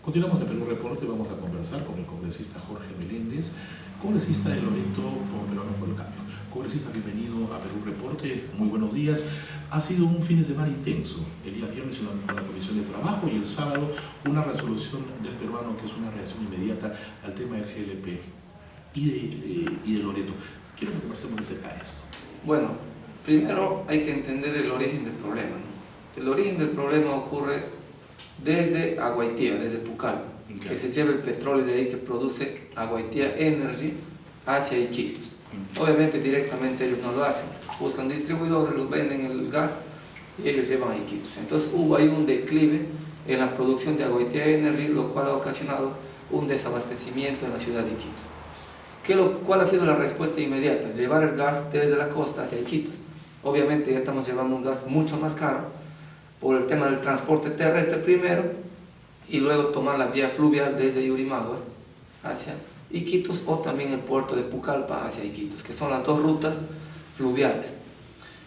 Continuamos en Perú Reporte y vamos a conversar con el congresista Jorge Meléndez, congresista de Loreto, como Peruanos por el Cambio. Congresista, bienvenido a Perú Reporte, muy buenos días. Ha sido un fin de semana intenso. El día viernes en la Comisión de Trabajo y el sábado una resolución del peruano que es una reacción inmediata al tema del GLP y de Loreto. Quiero que conversemos de cerca de esto. Bueno, primero hay que entender el origen del problema, ¿no? El origen del problema ocurre desde Aguaitía, desde Pucallpa, que se lleva el petróleo de ahí que produce Aguaitía Energy hacia Iquitos. Obviamente directamente ellos no lo hacen, buscan distribuidores, los venden el gas y ellos llevan a Iquitos. Entonces hubo ahí un declive en la producción de Aguaitía Energy, lo cual ha ocasionado un desabastecimiento en la ciudad de Iquitos. ¿Cuál ha sido la respuesta inmediata? Llevar el gas desde la costa hacia Iquitos. Obviamente ya estamos llevando un gas mucho más caro por el tema del transporte terrestre primero y luego tomar la vía fluvial desde Yurimaguas hacia Iquitos o también el puerto de Pucallpa hacia Iquitos, que son las dos rutas fluviales.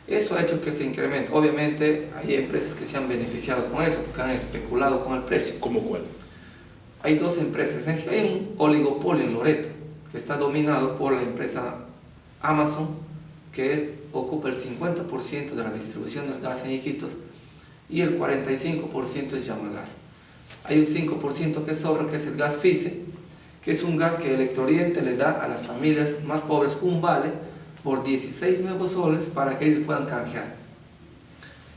Eso ha hecho que se incremente. Obviamente hay empresas que se han beneficiado con eso porque han especulado con el precio. ¿Cómo cuál? Hay dos empresas. Hay un oligopolio en Loreto que está dominado por la empresa Amazon, que ocupa el 50% de la distribución del gas en Iquitos, y el 45% es Llamagas. Hay un 5% que sobra, que es el gas FICE, que es un gas que Electrooriente le da a las familias más pobres un vale por 16 nuevos soles para que ellos puedan canjear.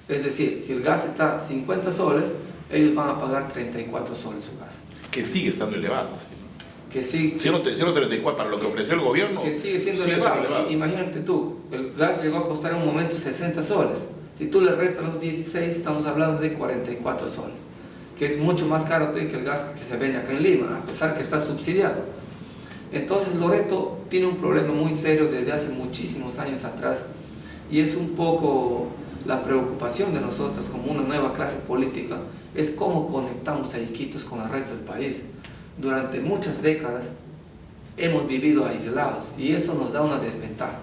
Es decir, si el gas está a 50 soles, ellos van a pagar 34 soles su gas. Que sigue estando elevado, ¿sí? Que sí, 0,34 para lo que ofreció el gobierno. Que sigue siendo elevado. Imagínate tú, el gas llegó a costar en un momento 60 soles. Si tú le restas los 16, estamos hablando de 44 soles, que es mucho más caro que el gas que se vende acá en Lima, a pesar que está subsidiado. Entonces Loreto tiene un problema muy serio desde hace muchísimos años atrás, y es un poco la preocupación de nosotros como una nueva clase política, es cómo conectamos a Iquitos con el resto del país. Durante muchas décadas hemos vivido aislados y eso nos da una desventaja.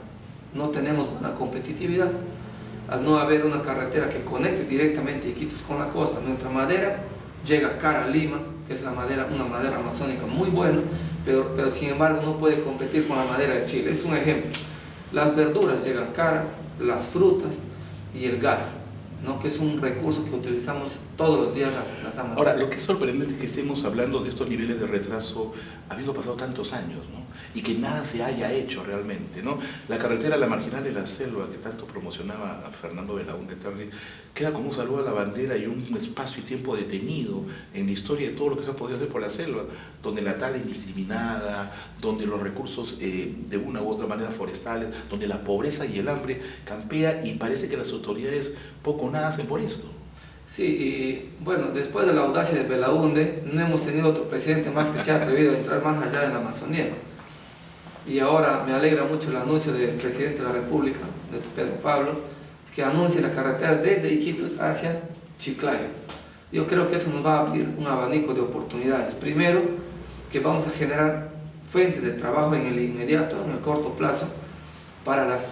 No tenemos buena competitividad. Al no haber una carretera que conecte directamente Iquitos con la costa, nuestra madera llega cara a Lima, que es una madera amazónica muy buena, pero sin embargo no puede competir con la madera de Chile. Es un ejemplo. Las verduras llegan caras, las frutas y el gas, ¿no? Que es un recurso que utilizamos todos los días las amas. Ahora, lo que es sorprendente es que estemos hablando de estos niveles de retraso habiendo pasado tantos años, ¿no? Y que nada se haya hecho realmente, ¿no? La carretera La Marginal de la Selva, que tanto promocionaba a Fernando Belaúnde Terry, queda como un saludo a la bandera y un espacio y tiempo detenido en la historia de todo lo que se ha podido hacer por la selva, donde la tala indiscriminada, donde los recursos de una u otra manera forestales, donde la pobreza y el hambre campea, y parece que las autoridades poco o nada hacen por esto. Sí, y bueno, después de la audacia de Belaúnde, no hemos tenido otro presidente más que se ha atrevido a entrar más allá en la Amazonía. Y ahora me alegra mucho el anuncio del presidente de la República, de Pedro Pablo, que anuncia la carretera desde Iquitos hacia Chiclayo. Yo creo que eso nos va a abrir un abanico de oportunidades. Primero, que vamos a generar fuentes de trabajo en el inmediato, en el corto plazo,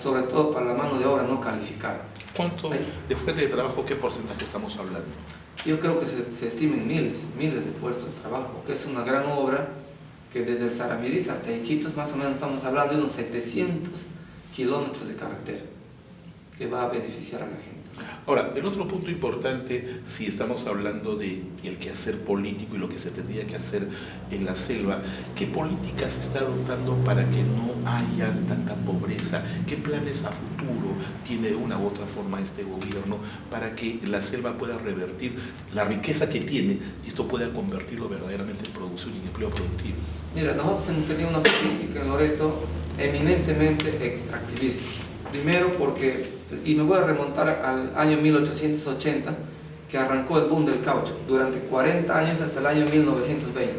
sobre todo para la mano de obra no calificada. ¿Cuánto de fuente de trabajo, qué porcentaje estamos hablando? Yo creo que se estimen miles de puestos de trabajo, que es una gran obra que desde el Saramiris hasta Iquitos más o menos estamos hablando de unos 700 kilómetros de carretera que va a beneficiar a la gente. Ahora, el otro punto importante, si estamos hablando de el quehacer político y lo que se tendría que hacer en la selva, ¿qué políticas se está adoptando para que no haya tanta pobreza? ¿Qué planes a futuro tiene de una u otra forma este gobierno para que la selva pueda revertir la riqueza que tiene y esto pueda convertirlo verdaderamente en producción y en empleo productivo? Mira, nosotros hemos tenido una política en Loreto eminentemente extractivista. Primero y me voy a remontar al año 1880, que arrancó el boom del caucho, durante 40 años hasta el año 1920.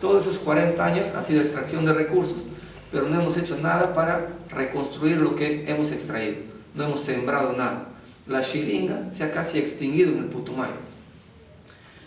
Todos esos 40 años ha sido extracción de recursos, pero no hemos hecho nada para reconstruir lo que hemos extraído. No hemos sembrado nada. La xiringa se ha casi extinguido en el Putumayo.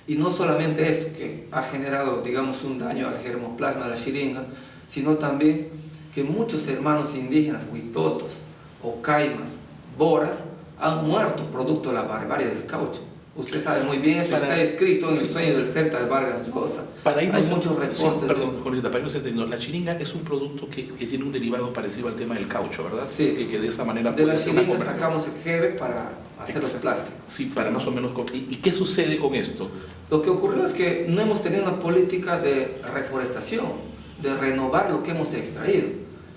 Y no solamente esto, que ha generado, digamos, un daño al germoplasma de la xiringa, sino también que muchos hermanos indígenas, huitotos, ocaimas, boras, han muerto producto de la barbarie del caucho. Usted sabe muy bien, eso está escrito en El sueño del Celta de Vargas Llosa. Hay muchos reportes. Perdón, Juanita, para irnos entendiendo, la chiringa es un producto que tiene un derivado parecido al tema del caucho, ¿verdad? Sí. Que de esa manera... De la chiringa sacamos el jeve para hacer los plásticos. Sí, para más o menos... ¿Y qué sucede con esto? Lo que ocurrió es que no hemos tenido una política de reforestación, de renovar lo que hemos extraído.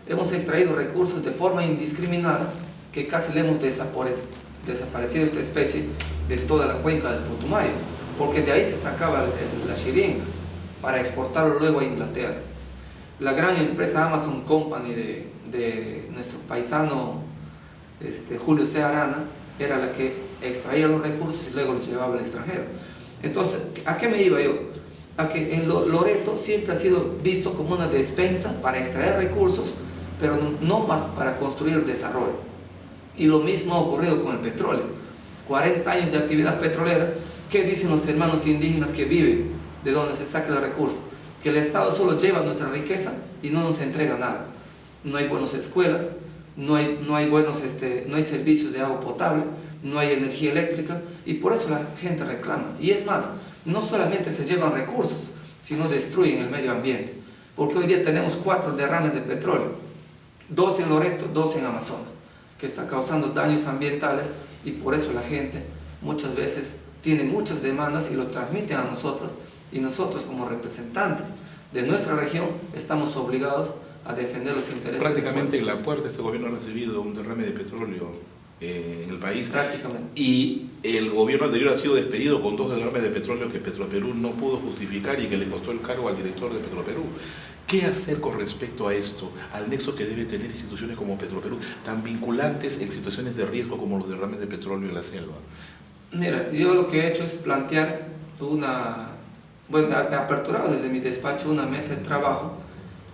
Hemos extraído recursos de forma indiscriminada que casi le hemos desaparecido esta especie de toda la cuenca del Putumayo, porque de ahí se sacaba la chiringa para exportarlo luego a Inglaterra. La gran empresa Amazon Company de nuestro paisano Julio C. Arana era la que extraía los recursos y luego los llevaba al extranjero. Entonces, ¿a qué me iba yo? A que en Loreto siempre ha sido visto como una despensa para extraer recursos, pero no más para construir desarrollo. Y lo mismo ha ocurrido con el petróleo. 40 años de actividad petrolera. ¿Qué dicen los hermanos indígenas que viven de donde se saca el recurso? Que el Estado solo lleva nuestra riqueza y no nos entrega nada. No hay buenas escuelas, no hay servicios de agua potable, no hay energía eléctrica, y por eso la gente reclama. Y es más, no solamente se llevan recursos, sino destruyen el medio ambiente. Porque hoy día tenemos 4 derrames de petróleo, 2 en Loreto, 2 en Amazonas, que está causando daños ambientales, y por eso la gente muchas veces tiene muchas demandas y lo transmiten a nosotros, y nosotros como representantes de nuestra región estamos obligados a defender los intereses. Prácticamente en la puerta este gobierno ha recibido un derrame de petróleo en el país. Prácticamente. Y el gobierno anterior ha sido despedido con 2 derrames de petróleo que Petroperú no pudo justificar y que le costó el cargo al director de Petroperú. ¿Qué hacer con respecto a esto, al nexo que debe tener instituciones como Petroperú, tan vinculantes en situaciones de riesgo como los derrames de petróleo en la selva? Mira, yo lo que he hecho es plantear he aperturado desde mi despacho una mesa de trabajo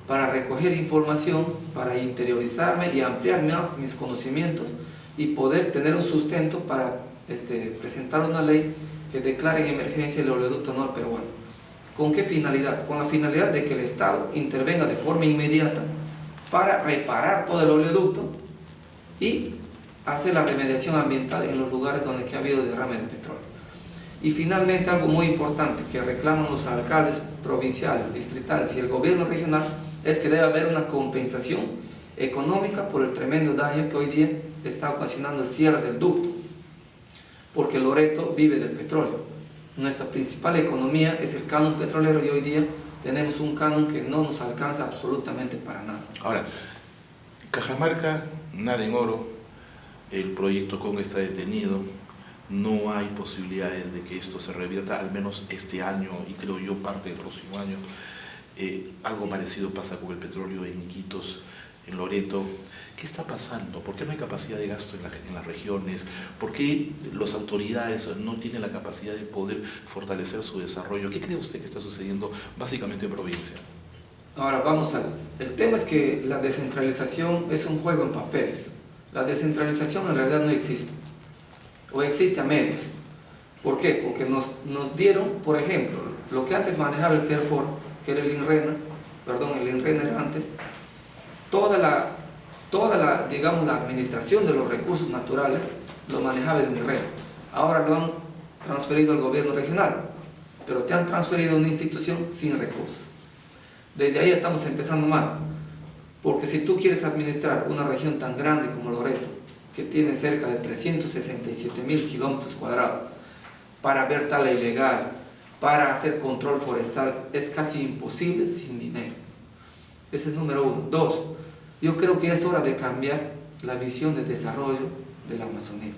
para recoger información, para interiorizarme y ampliar más mis conocimientos y poder tener un sustento para presentar una ley que declare en emergencia el oleoducto norperuano. ¿Con qué finalidad? Con la finalidad de que el Estado intervenga de forma inmediata para reparar todo el oleoducto y hacer la remediación ambiental en los lugares donde ha habido derrame de petróleo. Y finalmente, algo muy importante que reclaman los alcaldes provinciales, distritales y el gobierno regional es que debe haber una compensación económica por el tremendo daño que hoy día está ocasionando el cierre del ducto, porque Loreto vive del petróleo. Nuestra principal economía es el canon petrolero y hoy día tenemos un canon que no nos alcanza absolutamente para nada. Ahora, Cajamarca, nada en oro, el proyecto CON está detenido, no hay posibilidades de que esto se revierta, al menos este año y creo yo parte del próximo año. Algo parecido pasa con el petróleo en Iquitos, en Loreto. ¿Qué está pasando? ¿Por qué no hay capacidad de gasto en las regiones? ¿Por qué las autoridades no tienen la capacidad de poder fortalecer su desarrollo? ¿Qué cree usted que está sucediendo básicamente en provincia? Ahora vamos a... El tema es que la descentralización es un juego en papeles. La descentralización en realidad no existe, o existe a medias. ¿Por qué? Porque nos dieron, por ejemplo, lo que antes manejaba el CERFOR, que era el INRENA era antes, toda la administración de los recursos naturales lo manejaba el INRENA. Ahora lo han transferido al gobierno regional, pero te han transferido a una institución sin recursos. Desde ahí estamos empezando mal, porque si tú quieres administrar una región tan grande como Loreto, que tiene cerca de 367.000 kilómetros cuadrados, para ver tala ilegal, para hacer control forestal, es casi imposible sin dinero. Ese es el número 1. 2, yo creo que es hora de cambiar la visión de desarrollo de la Amazonía.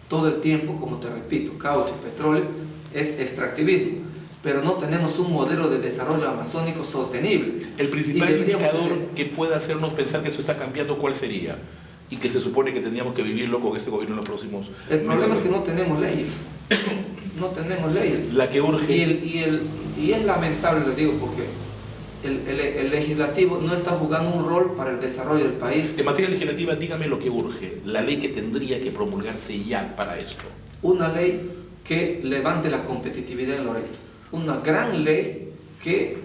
Todo el tiempo, como te repito, caucho, petróleo, es extractivismo, pero no tenemos un modelo de desarrollo amazónico sostenible. El principal indicador que pueda hacernos pensar que eso está cambiando, ¿cuál sería? Y que se supone que tendríamos que vivirlo con este gobierno en los próximos... El problema es que no tenemos leyes. No tenemos leyes. La que urge... Y es lamentable, le digo, porque el legislativo no está jugando un rol para el desarrollo del país. En materia legislativa, dígame lo que urge, la ley que tendría que promulgarse ya para esto. Una ley que levante la competitividad en Loreto. Una gran ley que,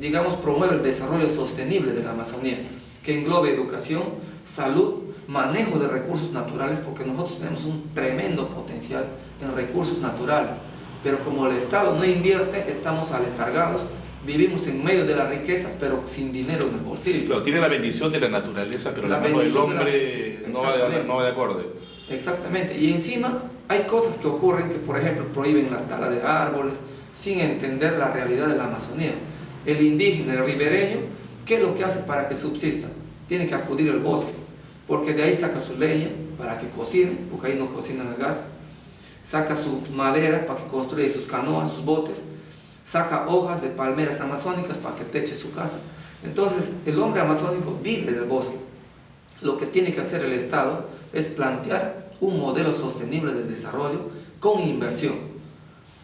digamos, promueva el desarrollo sostenible de la Amazonía, que englobe educación, salud, manejo de recursos naturales, porque nosotros tenemos un tremendo potencial en recursos naturales. Pero como el Estado no invierte, estamos aletargados, vivimos en medio de la riqueza, pero sin dinero en el bolsillo. Claro, tiene la bendición de la naturaleza, pero la mano del hombre no va de acorde. Exactamente, y encima hay cosas que ocurren que, por ejemplo, prohíben la tala de árboles sin entender la realidad de la Amazonía. El indígena, el ribereño, ¿qué es lo que hace para que subsista? Tiene que acudir al bosque, porque de ahí saca su leña para que cocine, porque ahí no cocinan a gas, saca su madera para que construya sus canoas, sus botes, saca hojas de palmeras amazónicas para que teche su casa. Entonces, el hombre amazónico vive del bosque. Lo que tiene que hacer el Estado es plantear un modelo sostenible de desarrollo con inversión.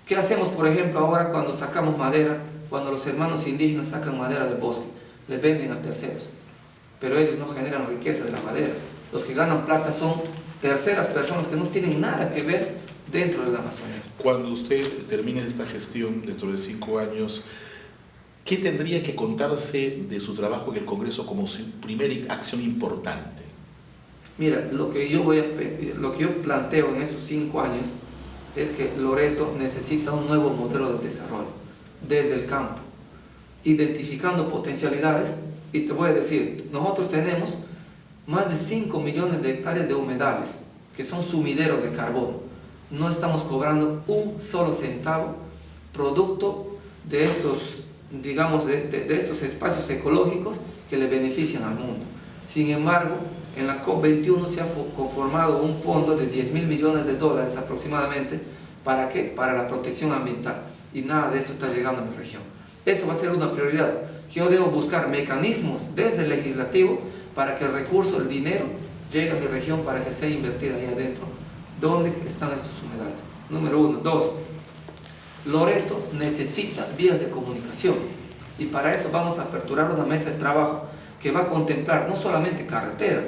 ¿Qué hacemos, por ejemplo, ahora cuando sacamos madera, cuando los hermanos indígenas sacan madera del bosque? Le venden a terceros, pero ellos no generan riqueza de la madera. Los que ganan plata son terceras personas que no tienen nada que ver dentro de la Amazonía. Cuando usted termine esta gestión dentro de 5 años, ¿qué tendría que contarse de su trabajo en el Congreso como su primera acción importante? Mira, lo que yo planteo en estos 5 años es que Loreto necesita un nuevo modelo de desarrollo desde el campo, identificando potencialidades. Y te voy a decir, nosotros tenemos más de 5 millones de hectáreas de humedales, que son sumideros de carbono. No estamos cobrando un solo centavo producto de estos, digamos, de estos espacios ecológicos que le benefician al mundo. Sin embargo, en la COP21 se ha conformado un fondo de $10.000 millones aproximadamente. ¿Para qué? Para la protección ambiental. Y nada de eso está llegando a mi región. Eso va a ser una prioridad. Yo debo buscar mecanismos desde el legislativo para que el recurso, el dinero, llegue a mi región para que sea invertido ahí adentro. ¿Dónde están estos humedales? Número 1. 2. Loreto necesita vías de comunicación. Y para eso vamos a aperturar una mesa de trabajo que va a contemplar no solamente carreteras,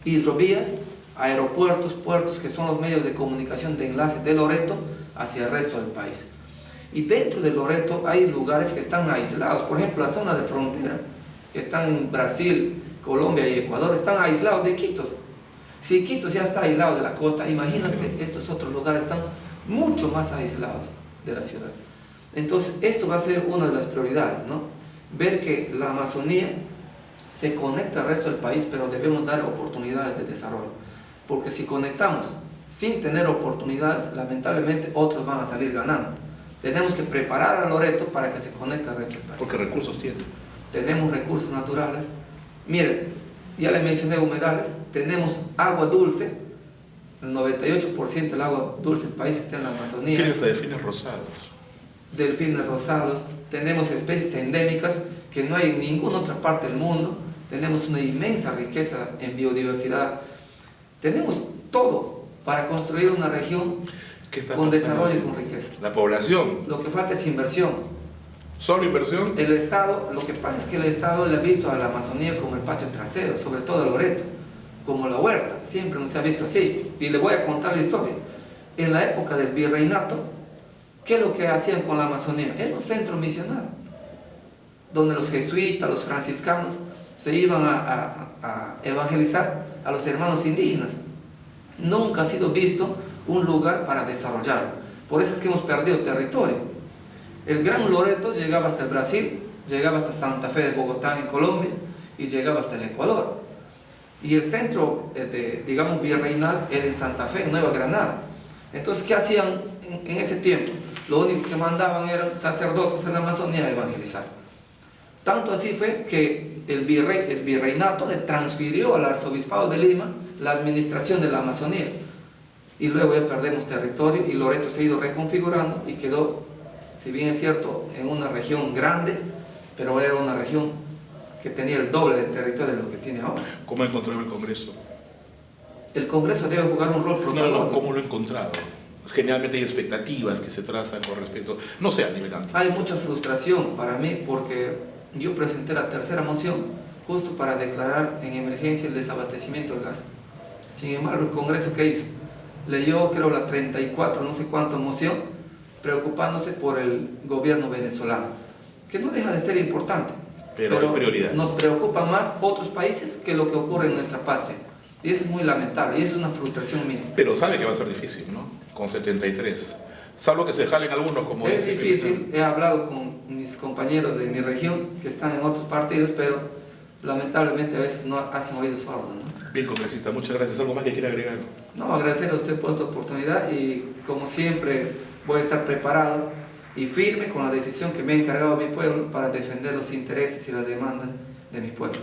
hidrovías, aeropuertos, puertos, que son los medios de comunicación de enlace de Loreto hacia el resto del país. Y dentro de Loreto hay lugares que están aislados, por ejemplo la zona de frontera, que están en Brasil, Colombia y Ecuador, están aislados de Iquitos. Si Iquitos ya está aislado de la costa, imagínate, estos otros lugares están mucho más aislados de la ciudad. Entonces esto va a ser una de las prioridades, ¿no? Ver que la Amazonía se conecta al resto del país, pero debemos dar oportunidades de desarrollo, porque si conectamos sin tener oportunidades, lamentablemente otros van a salir ganando. Tenemos que preparar a Loreto para que se conecte al resto del país. Porque recursos tiene. Tenemos recursos naturales. Miren, ya le mencioné humedales, tenemos agua dulce, el 98% del agua dulce del país está en la Amazonía. Tiene hasta delfines rosados. Delfines rosados, tenemos especies endémicas que no hay en ninguna otra parte del mundo, tenemos una inmensa riqueza en biodiversidad, tenemos todo para construir una región con desarrollo y con riqueza. La población. Lo que falta es inversión. ¿Solo inversión? El Estado, lo que pasa es que el Estado le ha visto a la Amazonía como el patio trasero, sobre todo a Loreto, como la huerta, siempre nos ha visto así. Y le voy a contar la historia. En la época del virreinato, ¿qué es lo que hacían con la Amazonía? Era un centro misionario, donde los jesuitas, los franciscanos, se iban a evangelizar a los hermanos indígenas. Nunca ha sido visto un lugar para desarrollarlo. Por eso es que hemos perdido territorio. El Gran Loreto llegaba hasta el Brasil, llegaba hasta Santa Fe de Bogotá en Colombia y llegaba hasta el Ecuador. Y el centro, digamos, virreinal era en Santa Fe, en Nueva Granada. Entonces, ¿qué hacían en ese tiempo? Lo único que mandaban eran sacerdotes en la Amazonía a evangelizar. Tanto así fue que el virreinato le transfirió al arzobispado de Lima la administración de la Amazonía. Y luego ya perdemos territorio y Loreto se ha ido reconfigurando y quedó, si bien es cierto, en una región grande, pero era una región que tenía el doble de territorio de lo que tiene ahora. ¿Cómo ha encontrado el Congreso? El Congreso debe jugar un rol protagónico. No, ¿cómo lo ha encontrado? Generalmente hay expectativas que se trazan con respecto, no sé, a nivel amplio. Hay mucha frustración para mí porque yo presenté la tercera moción justo para declarar en emergencia el desabastecimiento del gas. Sin embargo, el Congreso, ¿qué hizo? Leyó, creo, la 34, no sé cuánto moción, preocupándose por el gobierno venezolano, que no deja de ser importante. Pero es prioridad. Nos preocupa más otros países que lo que ocurre en nuestra patria. Y eso es muy lamentable, y eso es una frustración mía. Pero sabe que va a ser difícil, ¿no? Con 73. Salvo que se jalen algunos, como Es dice difícil, he hablado con mis compañeros de mi región que están en otros partidos, pero lamentablemente a veces no hacen oídos sordos, ¿no? Bien, congresista, muchas gracias. ¿Algo más que quiera agregar? No, agradecer a usted por esta oportunidad y como siempre voy a estar preparado y firme con la decisión que me ha encargado mi pueblo para defender los intereses y las demandas de mi pueblo.